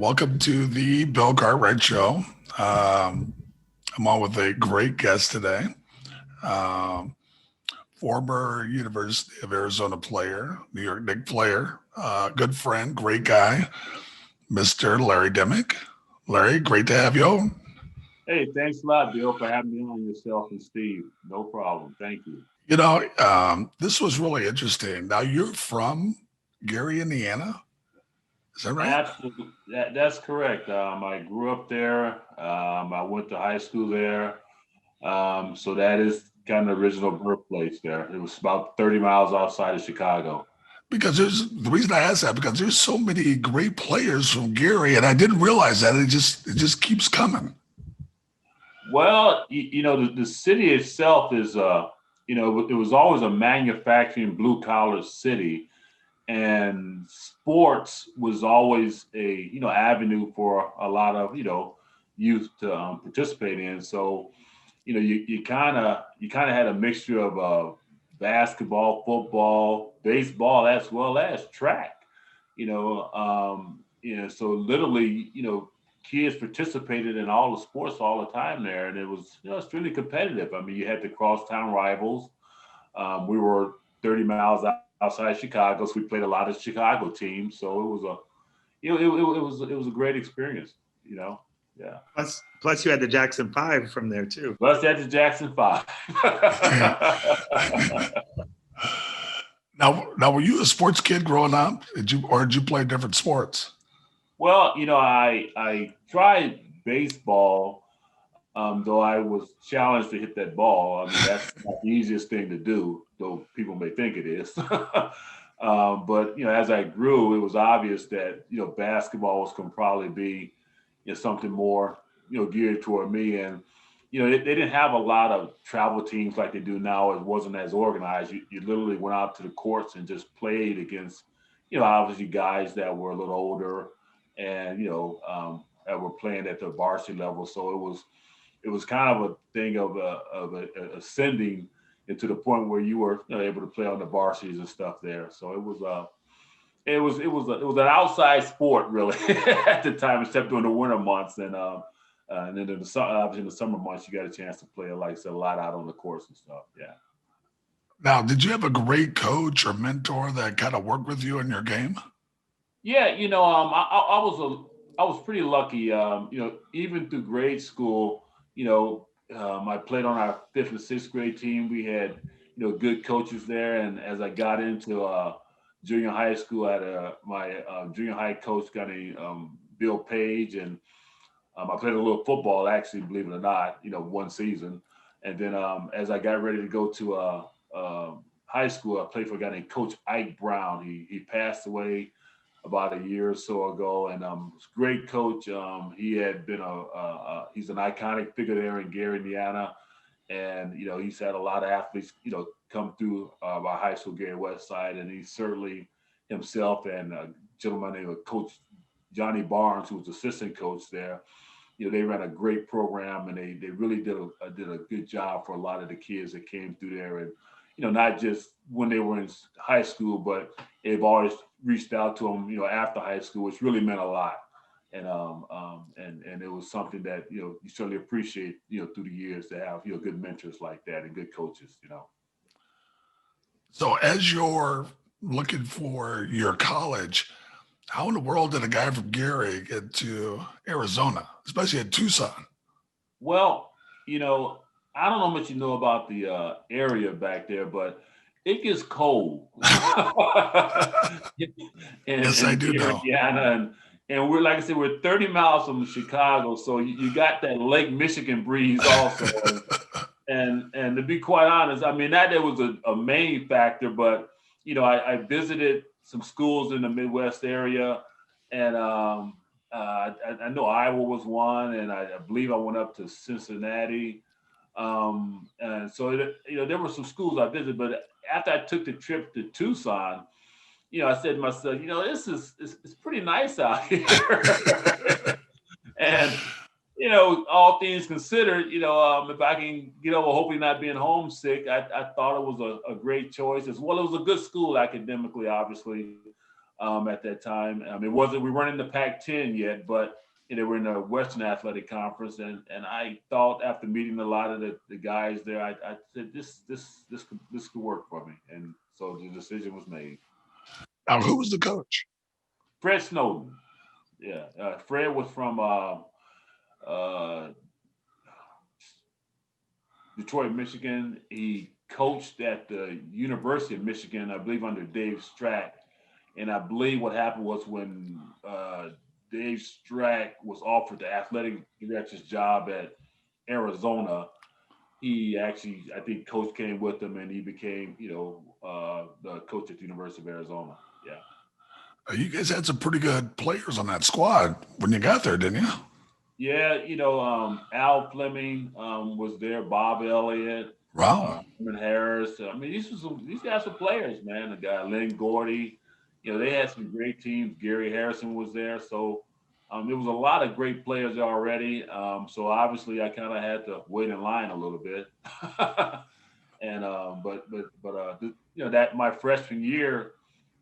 Welcome to the Bill Cartwright Show. I'm on with a great guest today, um, former University of Arizona player, New York Knicks player, good friend, great guy, Mr. Larry Demic. Larry, great to have you on. Hey, thanks a lot, Bill, for having me on, yourself and Steve. No problem. Thank you. This was really interesting. Now, you're from Gary, Indiana. Is that right? Absolutely. That's correct. I grew up there. I went to high school there. So that is kind of the original birthplace there. It was about 30 miles outside of Chicago. Because there's the reason I asked that because there's so many great players from Gary, and I didn't realize that it just keeps coming. Well, the city itself is, it was always a manufacturing blue collar city, and sports was always a avenue for a lot of youth to participate in. So you kind of had a mixture of basketball, football, baseball, as well as track. So literally, kids participated in all the sports all the time there, and it was it's really competitive. I mean, you had the crosstown rivals. We were 30 miles outside Chicago, so we played a lot of Chicago teams. So it was a it was a great experience. Yeah. Plus, you had the Jackson Five from there too. Plus, that's the Jackson Five. Now, were you a sports kid growing up? Did you play different sports? Well, I tried baseball, though I was challenged to hit that ball. I mean, that's not the easiest thing to do, though people may think it is. But as I grew, it was obvious that basketball was going to probably be something more geared toward me. And they didn't have a lot of travel teams like they do now. It wasn't as organized. You literally went out to the courts and just played against obviously guys that were a little older and that were playing at the varsity level. So it was kind of a thing of ascending into the point where you were able to play on the varsities and stuff there. So it was an outside sport really at the time, except during the winter months, and then obviously in the summer months you got a chance to play like I said, a lot out on the course and stuff. Yeah. Now, did you have a great coach or mentor that kind of worked with you in your game? Yeah, I was pretty lucky. Even through grade school, I played on our fifth and sixth grade team. We had good coaches there, and as I got into junior high school, I had my junior high coach got a Bill Page, and I played a little football actually, believe it or not, one season, and then as I got ready to go to high school, I played for a guy named Coach Ike Brown. He passed away about a year or so ago, and great coach. He had been he's an iconic figure there in Gary, Indiana, and he's had a lot of athletes come through our high school, Gary West Side, and he certainly himself and a gentleman named Coach Johnny Barnes, who was assistant coach there. They ran a great program, and they really did a good job for a lot of the kids that came through there, and not just when they were in high school, but they've always reached out to them, after high school, which really meant a lot. And it was something that you certainly appreciate through the years to have good mentors like that and good coaches. So, as you're looking for your college, how in the world did a guy from Gary get to Arizona, especially at Tucson? Well, I don't know much you know about the area back there, but it gets cold Yes, I in do Gary, know. Indiana, and we're like I said, we're 30 miles from Chicago, so you got that Lake Michigan breeze also. And to be quite honest, I mean that was a main factor, but I visited some schools in the Midwest area, and I know Iowa was one, and I believe I went up to Cincinnati. And so there were some schools I visited, but after I took the trip to Tucson, I said to myself, this is it's pretty nice out here. And all things considered, if I can get over hopefully not being homesick, I thought it was a great choice as well. It was a good school academically, obviously. at that time. We weren't in the Pac-10 yet, but they were in the Western Athletic Conference, and I thought after meeting a lot of the guys there, I said this could work for me, and so the decision was made. Now, who was the coach? Fred Snowden. Yeah, Fred was from Detroit, Michigan. He coached at the University of Michigan, I believe, under Dave Strack. And I believe what happened was when Dave Strack was offered the athletic director's job at Arizona, he actually, I think, coach came with him, and he became, the coach at the University of Arizona. Yeah. You guys had some pretty good players on that squad when you got there, didn't you? Yeah, Al Fleming was there, Bob Elliott, Wow. Herman Harris. These guys were players, man. The guy Lynn Gordy, they had some great teams. Gary Harrison was there, so there was a lot of great players already. So obviously, I kind of had to wait in line a little bit. And that my freshman year,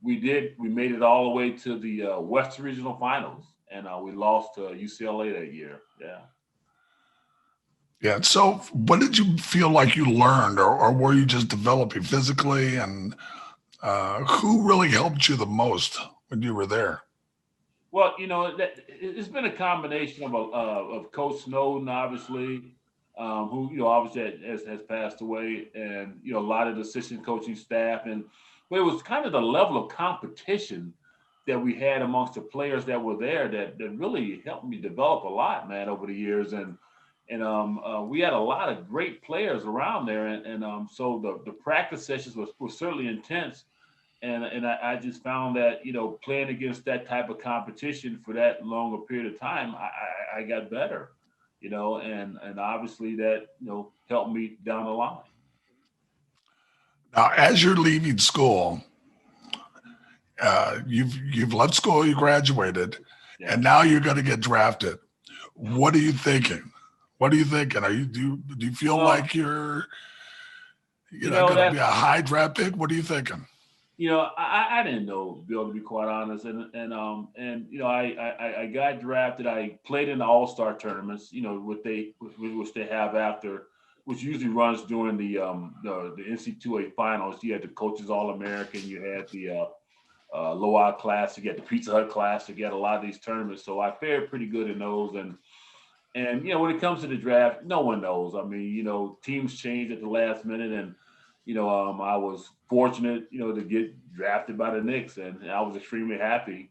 we made it all the way to the Western Regional Finals, and we lost to UCLA that year. Yeah. Yeah. So what did you feel like you learned, or were you just developing physically? And who really helped you the most when you were there? Well, it's been a combination of Coach Snowden, obviously, who obviously has passed away, and a lot of the assistant coaching staff, but it was kind of the level of competition that we had amongst the players that were there that really helped me develop a lot, man, over the years, and we had a lot of great players around there, and so the practice sessions were certainly intense. And I just found that, playing against that type of competition for that longer period of time, I got better, and obviously that, helped me down the line. Now, as you're leaving school, you've left school, you graduated, Yeah. and now you're going to get drafted. What are you thinking? Are you do you feel like you're going to be a high draft pick? What are you thinking? I didn't know, Bill, to be quite honest, and I got drafted. I played in the All-Star tournaments, which they have after, which usually runs during the NC2A finals. You had the Coaches All-American, you had the Loa Classic, you had the Pizza Hut Classic, you had a lot of these tournaments. So I fared pretty good in those, and when it comes to the draft, no one knows. Teams change at the last minute, and I was fortunate, to get drafted by the Knicks, and I was extremely happy,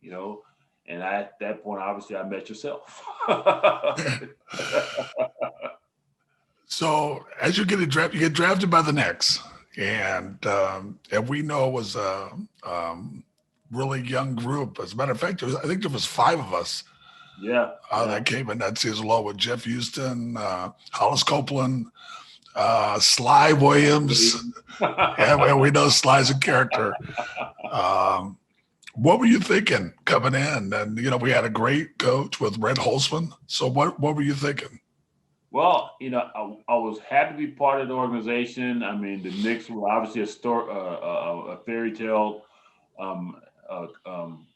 and at that point, obviously, I met yourself. So as you're getting drafted, you get drafted by the Knicks, and we know it was a really young group. As a matter of fact, I think there was 5 of us. Yeah. That came in that season along with Jeff Houston, Hollis Copeland, Sly Williams. Yeah, we know Sly's a character. What were you thinking coming in? And we had a great coach with Red Holzman. So what were you thinking? Well, I was happy to be part of the organization. The Knicks were obviously a fairy tale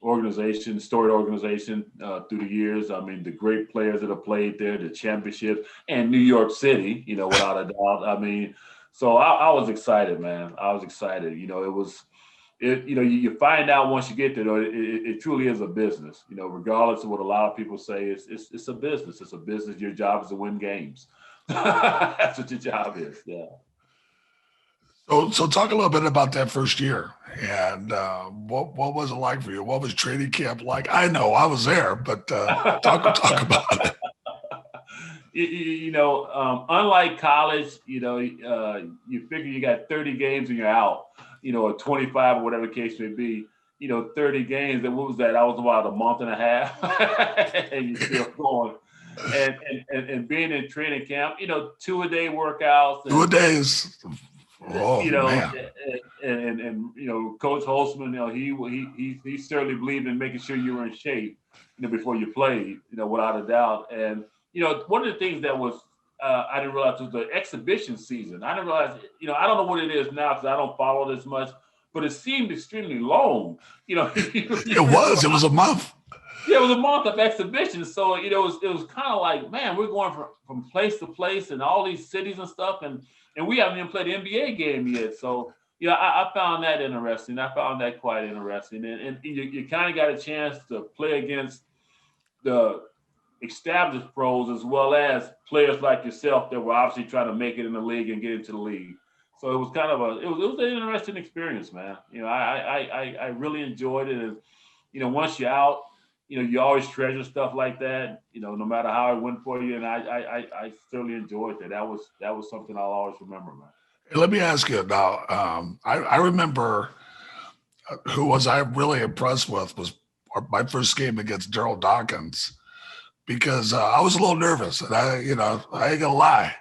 organization, storied organization through the years. The great players that have played there, the championship, and New York City, without a doubt. So I was excited, man. I was excited. You find out once you get there, it truly is a business. Regardless of what a lot of people say, it's a business. It's a business. Your job is to win games. That's what your job is. Yeah. So talk a little bit about that first year, and what was it like for you? What was training camp like? I know I was there, but talk about it. Unlike college, you figure you got 30 games and you're out, or 25 or whatever the case may be. 30 games. And what was that? I was about a month and a half, and you're still going. And being in training camp, 2-a-day workouts. 2 days. Oh, man. And Coach Holzman, he certainly believed in making sure you were in shape, before you played, without a doubt. And one of the things that was I didn't realize was the exhibition season. I didn't realize, I don't know what it is now because I don't follow this much, but it seemed extremely long. You know, It was a month. yeah, it was a month of exhibition. So, you know, it was kind of like, man, we're going from place to place and all these cities and stuff. And we haven't even played an NBA game yet. So, yeah, I found that interesting. I found that quite interesting. And you kind of got a chance to play against the established pros as well as players like yourself that were obviously trying to make it in the league and get into the league. So it was kind of it was an interesting experience, man. You know, I really enjoyed it. And, you know, once you're out, you know, you always treasure stuff like that, you know, no matter how it went for you. And I certainly enjoyed that. That was something I'll always remember, man. Hey, let me ask you now. I remember who was I really impressed with was my first game against Daryl Dawkins because I was a little nervous, and I ain't gonna lie.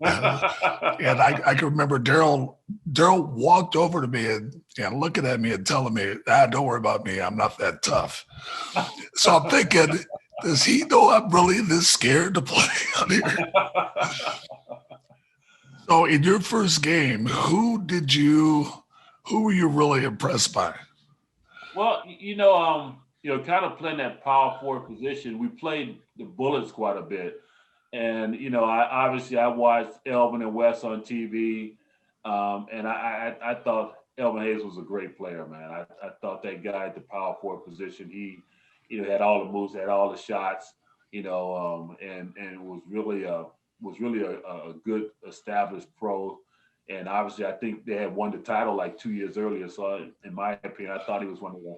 And I can remember Daryl walked over to me and looking at me and telling me, don't worry about me. I'm not that tough. So I'm thinking, does he know I'm really this scared to play out here? So in your first game, who were you really impressed by? Well, kind of playing that power forward position, we played the Bullets quite a bit. And, you know, I watched Elvin and Wes on TV. And I thought Elvin Hayes was a great player, man. I thought that guy at the power forward position, he, you know, had all the moves, had all the shots, you know, and was really a good established pro. And obviously, I think they had won the title like 2 years earlier. So, in my opinion, I thought he was one of the,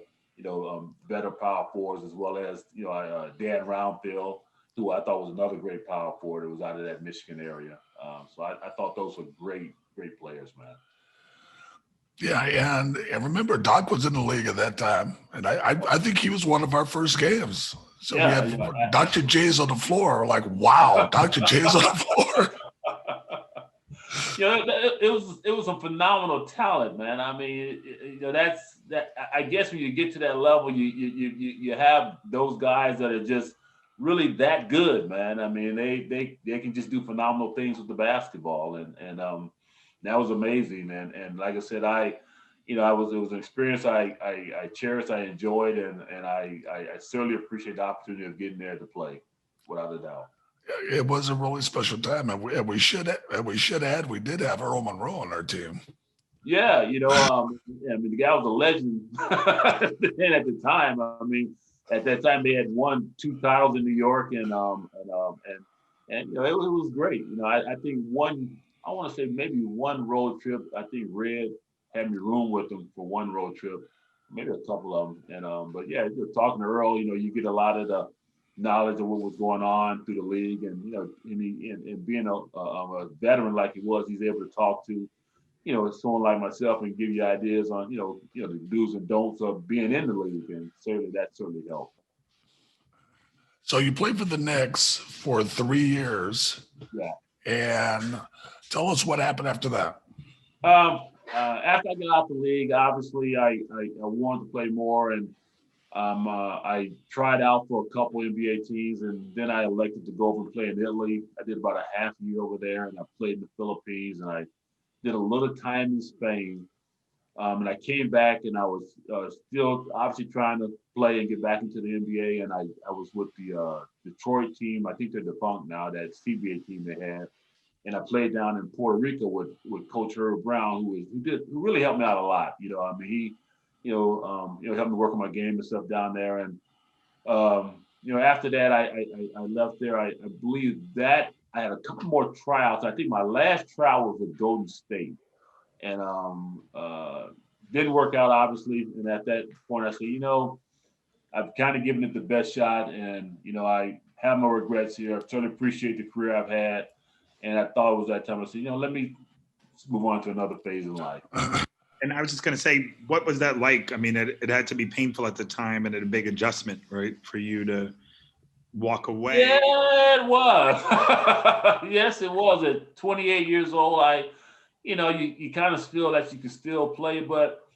better power forwards, as well as, Dan Roundfield, who I thought was another great power forward. It was out of that Michigan area. So I thought those were great players, man. Yeah, and remember, Doc was in the league at that time, and I think he was one of our first games. So Yeah, we had Dr. J's on the floor. We're like, wow, Dr. J's on the floor. It was a phenomenal talent, man. I mean, that's that. I guess when you get to that level, you have those guys that are just really that good, man. I mean, they can just do phenomenal things with the basketball, and that was amazing. And like I said, it was an experience I cherished, I enjoyed, and I certainly appreciate the opportunity of getting there to play, without a doubt. It was a really special time, and we did have Earl Monroe on our team. Yeah, I mean, the guy was a legend then at the time. I mean, at that time they had won 2 titles in New York, and it was great. You know, I think I want to say maybe one road trip. I think Red had me room with him for one road trip, maybe a couple of them. And but yeah, just talking to Earl, you get a lot of the knowledge of what was going on through the league, and and being a veteran like he was, he's able to talk to someone like myself and give you ideas on the do's and don'ts of being in the league, and that certainly helped. So you played for the Knicks for 3 years. Yeah. And tell us what happened after that. After I got out the league, obviously I wanted to play more, and I tried out for a couple NBA teams, and then I elected to go over and play in Italy. I did about a half year over there, and I played in the Philippines, and I did a little time in Spain. And I came back, and I was still obviously trying to play and get back into the NBA. And I was with the Detroit team. I think they're defunct now, that CBA team they had. And I played down in Puerto Rico with Coach Herb Brown, who really helped me out a lot. I mean, he helped me work on my game and stuff down there. And after that, I left there. I believe that I had a couple more tryouts. I think my last trial was with Golden State, and didn't work out, obviously. And at that point, I said, I've kind of given it the best shot, and I have no regrets here. I certainly appreciate the career I've had, and I thought it was that time. I said, let me move on to another phase in life. And I was just going to say, what was that like? I mean, it had to be painful at the time and a big adjustment, right, for you to walk away. Yeah, it was. Yes, it was. At 28 years old, you kind of feel that you can still play, but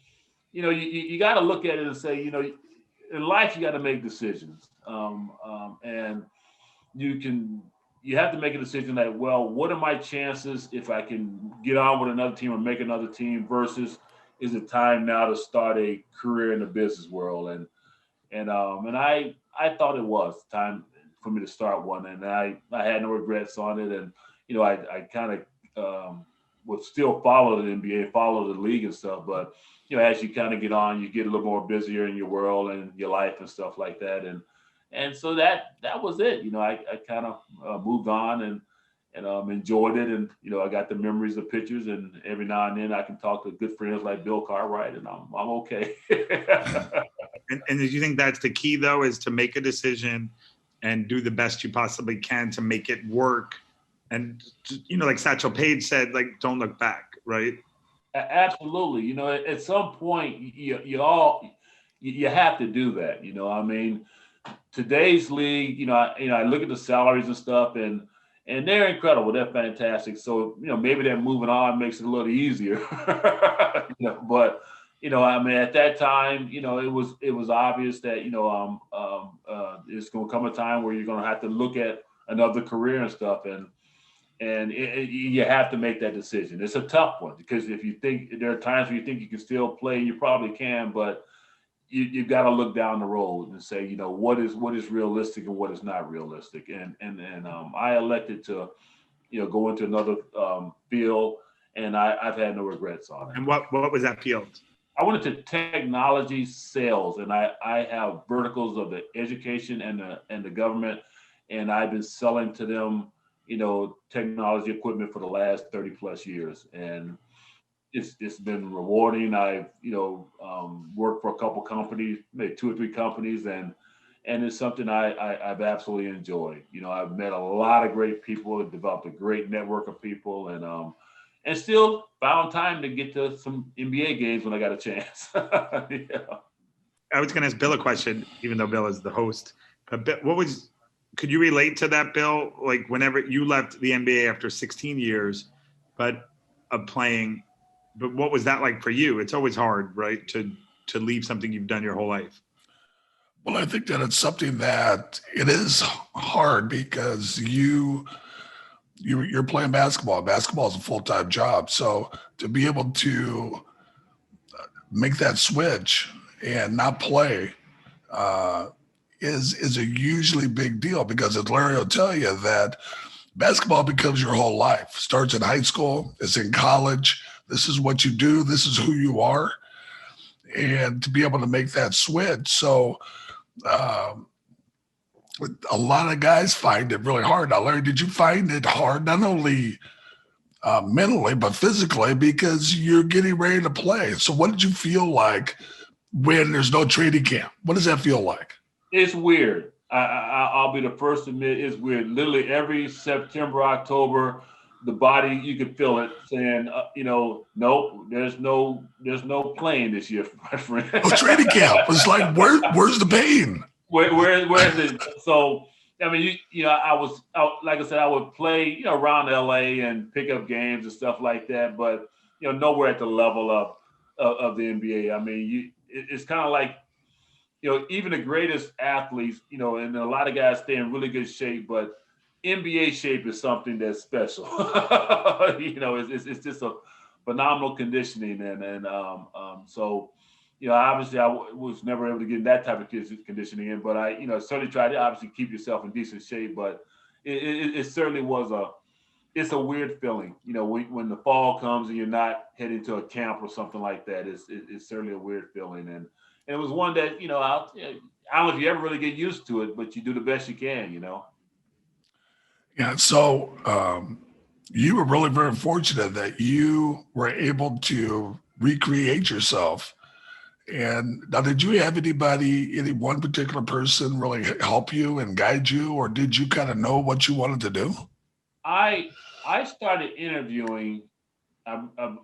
you got to look at it and say, in life you got to make decisions, and you have to make a decision that, well, what are my chances if I can get on with another team or make another team versus is it time now to start a career in the business world? And I thought it was time for me to start one, and I had no regrets on it. And I kind of would still follow the NBA, follow the league and stuff, but as you kind of get on, you get a little more busier in your world and your life and stuff like that. And so that was it. I kind of moved on and enjoyed it. And, I got the memories, the pictures, and every now and then I can talk to good friends like Bill Cartwright, and I'm okay. And do you think that's the key, though, is to make a decision and do the best you possibly can to make it work? And, like Satchel Paige said, like, don't look back, right? Absolutely. At some point, you have to do that. I mean, today's league, I look at the salaries and stuff, and they're incredible. They're fantastic. So, maybe they're moving on makes it a little easier. But I mean, at that time, it was obvious that it's going to come a time where you're going to have to look at another career and stuff, and you have to make that decision. It's a tough one, because if you think there are times where you think you can still play, you probably can, but you've got to look down the road and say, what is realistic and what is not realistic. And I elected to, go into another field, and I've had no regrets on it. And what was that field? I went into technology sales, and I have verticals of the education and the government, and I've been selling to them, technology equipment for the last 30 plus years. And it's been rewarding. I've, worked for a couple companies, maybe 2 or 3 companies, and it's something I've absolutely enjoyed. I've met a lot of great people, developed a great network of people, and still found time to get to some NBA games when I got a chance. Yeah. I was going to ask Bill a question, even though Bill is the host. But could you relate to that, Bill? Like, whenever you left the NBA after 16 years, of playing, but what was that like for you? It's always hard, right, to leave something you've done your whole life. Well, I think that it's something that it is hard, because you're playing basketball. Basketball is a full-time job. So to be able to make that switch and not play is a usually big deal, because as Larry will tell you, that basketball becomes your whole life. Starts in high school, it's in college. This is what you do. This is who you are. And to be able to make that switch. So a lot of guys find it really hard. Now, Larry, did you find it hard, not only mentally, but physically, because you're getting ready to play? So what did you feel like when there's no training camp? What does that feel like? It's weird. I'll be the first to admit it's weird. Literally every September, October, the body, you can feel it saying, nope, there's no playing this year, my friend. No training camp. It's like, where's the pain? Where's it? So, I mean, I was like I said, I would play, around LA and pick up games and stuff like that, but nowhere at the level of the NBA. I mean, it's kind of like, even the greatest athletes, and a lot of guys stay in really good shape, but NBA shape is something that's special. It's just a phenomenal conditioning, and so. Obviously I was never able to get that type of conditioning in, but I, certainly tried to obviously keep yourself in decent shape. But it certainly was it's a weird feeling, when the fall comes and you're not heading to a camp or something like that. It's certainly a weird feeling, and it was one that I don't know if you ever really get used to it, but you do the best you can. Yeah. So you were really very fortunate that you were able to recreate yourself. And now, did you have any one particular person really help you and guide you, or did you kind of know what you wanted to do? I started interviewing after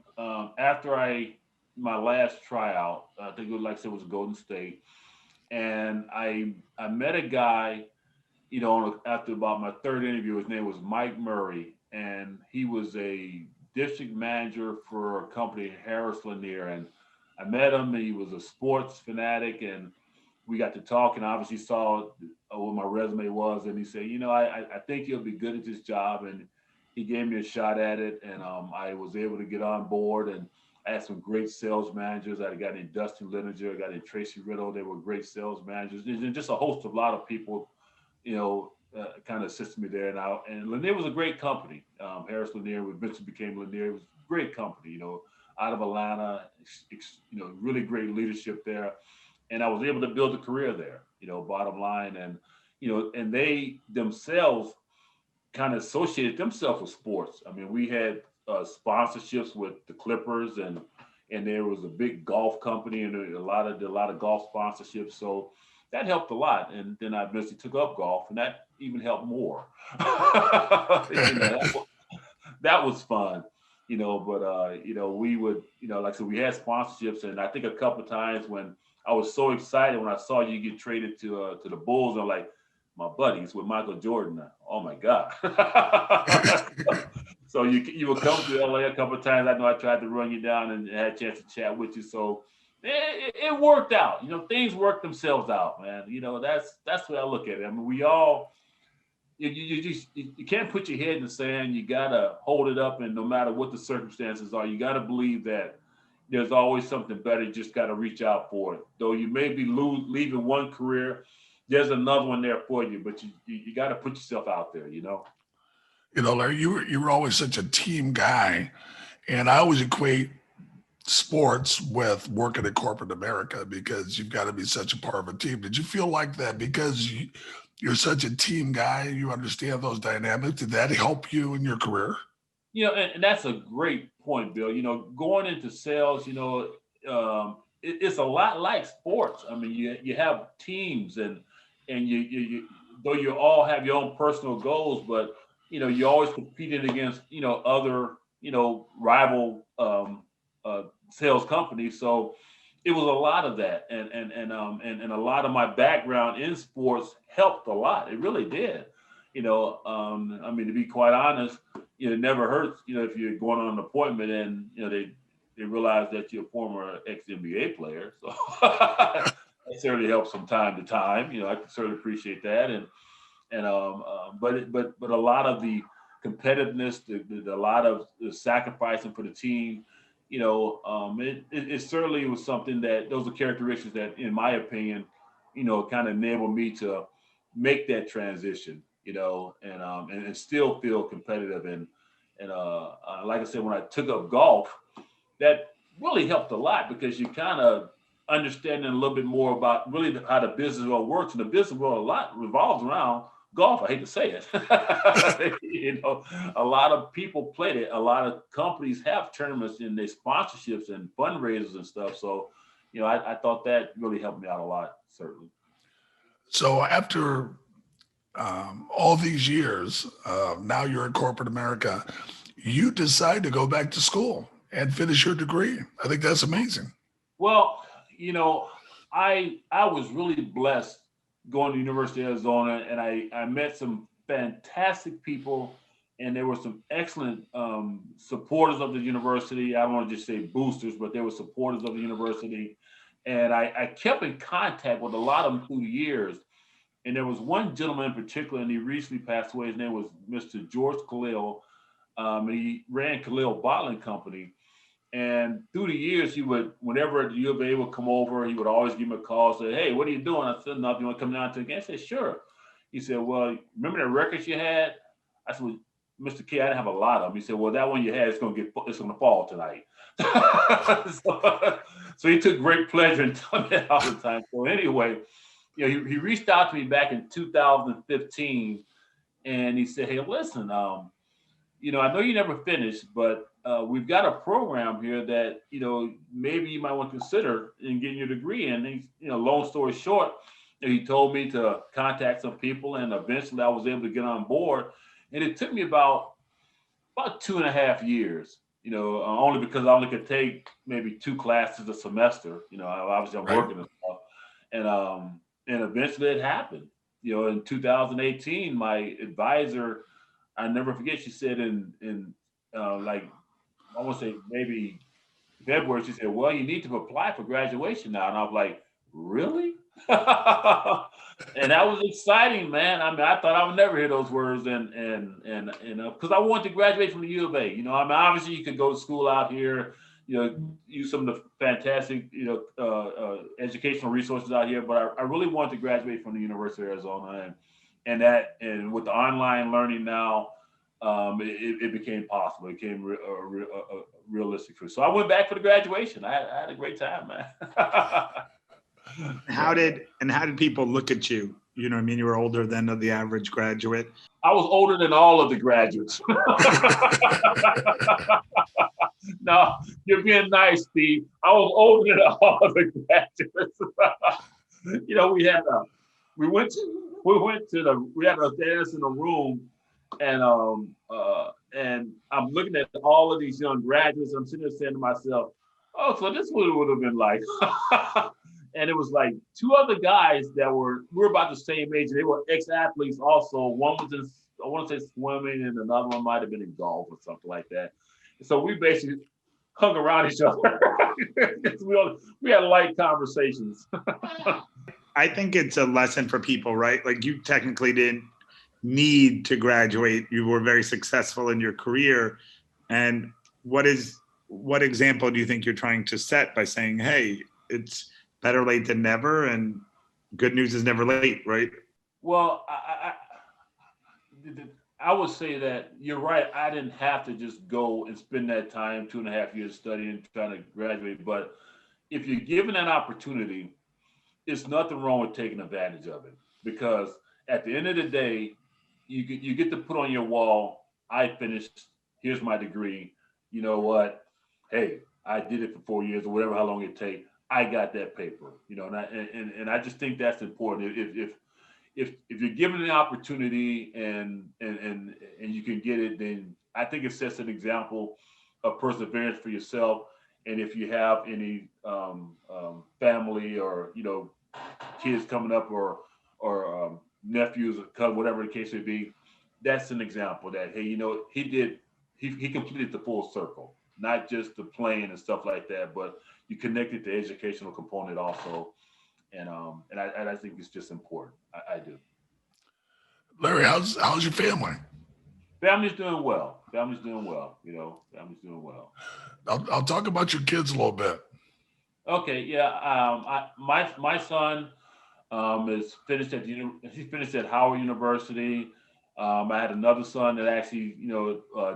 my last tryout. I think like I said, it was Golden State, and I met a guy, after about my third interview. His name was Mike Murray, and he was a district manager for a company, Harris Lanier, and I met him. He was a sports fanatic, and we got to talk, and obviously saw what my resume was. And he said, I think you'll be good at this job. And he gave me a shot at it, and I was able to get on board. And I had some great sales managers. I got in Dustin Linenger, I got in Tracy Riddle. They were great sales managers. And just a host of a lot of people, kind of assisted me there. And Lanier was a great company. Harris Lanier, which eventually became Lanier, was a great company, out of Atlanta, really great leadership there. And I was able to build a career there, bottom line. And they themselves kind of associated themselves with sports. I mean, we had sponsorships with the Clippers, and there was a big golf company and a lot of golf sponsorships. So that helped a lot. And then I eventually took up golf, and that even helped more. That was fun, But we would, like I said, we had sponsorships, and I think a couple of times when I was so excited when I saw you get traded to the Bulls, I'm like, my buddies with Michael Jordan. Oh my God. So you would come to LA a couple of times. I know I tried to run you down and had a chance to chat with you. So it worked out. Things work themselves out, man. That's the way I look at it. I mean, we all, you can't put your head in the sand. You gotta hold it up, and no matter what the circumstances are, you gotta believe that there's always something better. You just gotta reach out for it. Though you may be leaving one career, there's another one there for you, but you got to put yourself out there, Larry, you were always such a team guy, and I always equate sports with working in corporate America because you've got to be such a part of a team. Did you feel like that because you're such a team guy, you understand those dynamics? Did that help you in your career? And that's a great point, Bill. Going into sales, it's a lot like sports. I mean, you have teams, and you though you all have your own personal goals, but you're always competing against other rival sales companies. So it was a lot of that, and a lot of my background in sports helped a lot. It really did. I mean, to be quite honest, it never hurts. If you're going on an appointment and they realize that you're a former ex-NBA player, so. It certainly helps from time to time. I can certainly appreciate that, but a lot of the competitiveness, a lot of the sacrificing for the team, it certainly was something that those are characteristics that, in my opinion, kind of enabled me to make that transition, and still feel competitive. And like I said, when I took up golf, that really helped a lot because you kind of understanding a little bit more about really how the business world works. And the business world a lot revolves around golf. I hate to say it. A lot of people play it. A lot of companies have tournaments in their sponsorships and fundraisers and stuff. So, I thought that really helped me out a lot, certainly. So after all these years, now you're in corporate America, you decide to go back to school and finish your degree. I think that's amazing. Well, I was really blessed going to the University of Arizona, and I met some fantastic people, and there were some excellent supporters of the university. I don't want to just say boosters, but they were supporters of the university. And I kept in contact with a lot of them through the years. And there was one gentleman in particular, and he recently passed away. His name was Mr. George Khalil. And he ran Khalil Bottling Company. And through the years, he would, whenever the U of A would come over, he would always give me a call, say, "Hey, what are you doing?" I said, "Nothing. You want to come down to the game?" I said, "Sure." He said, "Well, remember the records you had?" I said, "Well, Mr. K, I didn't have a lot of them." He said, "Well, that one you had, it's going to fall tonight." So he took great pleasure in telling me that all the time. So anyway, he reached out to me back in 2015, and he said, "Hey, listen, I know you never finished, but we've got a program here that, maybe you might want to consider in getting your degree." And he, long story short, he told me to contact some people, and eventually I was able to get on board. And it took me about 2.5 years, only because I only could take maybe 2 classes a semester. Obviously I'm working and stuff. And eventually it happened. In 2018, my advisor, I never forget, she said in I want to say maybe February, she said, "Well, you need to apply for graduation now." And I was like, "Really?" And that was exciting, man. I mean, I thought I would never hear those words, and because I wanted to graduate from the U of A. I mean, obviously you could go to school out here, use some of the fantastic, educational resources out here. But I really wanted to graduate from the University of Arizona, and with the online learning now, it became possible. It became realistic for me. So I went back for the graduation. I had a great time, man. How did people look at you? You know what I mean? You were older than the average graduate. I was older than all of the graduates. No, you're being nice, Steve. I was older than all of the graduates. We had a dance in a room, and I'm looking at all of these young graduates. I'm sitting there saying to myself, "Oh, so this would have been like." And it was like two other guys we were about the same age. They were ex-athletes also. One was in, I want to say, swimming, and another one might have been in golf or something like that. So we basically hung around each other. we had light conversations. I think it's a lesson for people, right? Like, you technically didn't need to graduate. You were very successful in your career. And what example do you think you're trying to set by saying, hey, it's better late than never, and good news is never late, right? Well, I would say that you're right. I didn't have to just go and spend that time, 2.5 years studying, trying to graduate. But if you're given an opportunity, it's nothing wrong with taking advantage of it. Because at the end of the day, you get to put on your wall, I finished, here's my degree. You know what? Hey, I did it for 4 years or whatever, how long it takes. I got that paper, and I just think that's important. If you're given the opportunity and you can get it, then I think it sets an example of perseverance for yourself. And if you have any family or kids coming up or nephews, whatever the case may be, that's an example that, hey, he completed the full circle, not just the playing and stuff like that, but you connected the educational component also. And I think it's just important. I do. Larry, how's your family? Family's doing well. Family's doing well. Family's doing well. I'll talk about your kids a little bit. Okay, yeah. My son is finished he finished at Howard University. I had another son that actually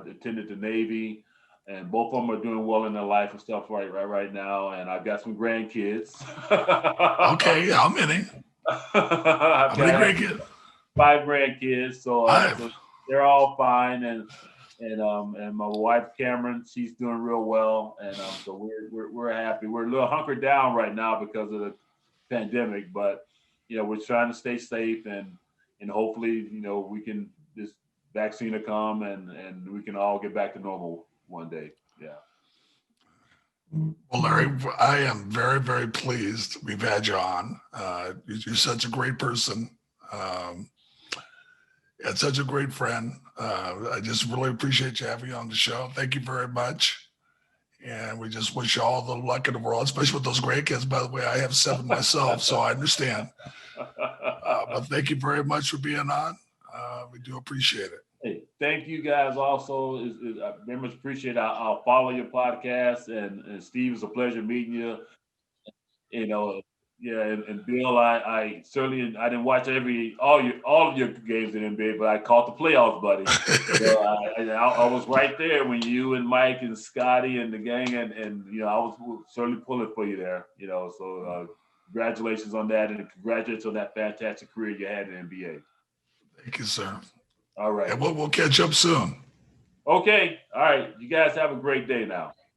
attended the Navy, and both of them are doing well in their life and stuff right now. And I've got some grandkids. Okay, how many? How many grandkids? 5 grandkids. So they're all fine, and my wife Cameron, she's doing real well, and so we're happy. We're a little hunkered down right now because of the pandemic, but we're trying to stay safe, and hopefully we can, this vaccine will come and we can all get back to normal one day. Yeah. Well, Larry, I am very, very pleased we've had you on. You're such a great person. And such a great friend. I just really appreciate you having you on the show. Thank you very much. And we just wish you all the luck in the world, especially with those grandkids. By the way, I have 7 myself, so I understand. But thank you very much for being on. We do appreciate it. Hey, thank you guys also. I very much appreciate it. I'll follow your podcast, and Steve, it's a pleasure meeting you. Yeah, and Bill, I certainly I didn't watch all of your games in NBA, but I caught the playoffs, buddy. So I was right there when you and Mike and Scotty and the gang, and I was certainly pulling for you there. So congratulations on that, and congratulations on that fantastic career you had in the NBA. Thank you, sir. All right. And we'll catch up soon. Okay. All right. You guys have a great day now.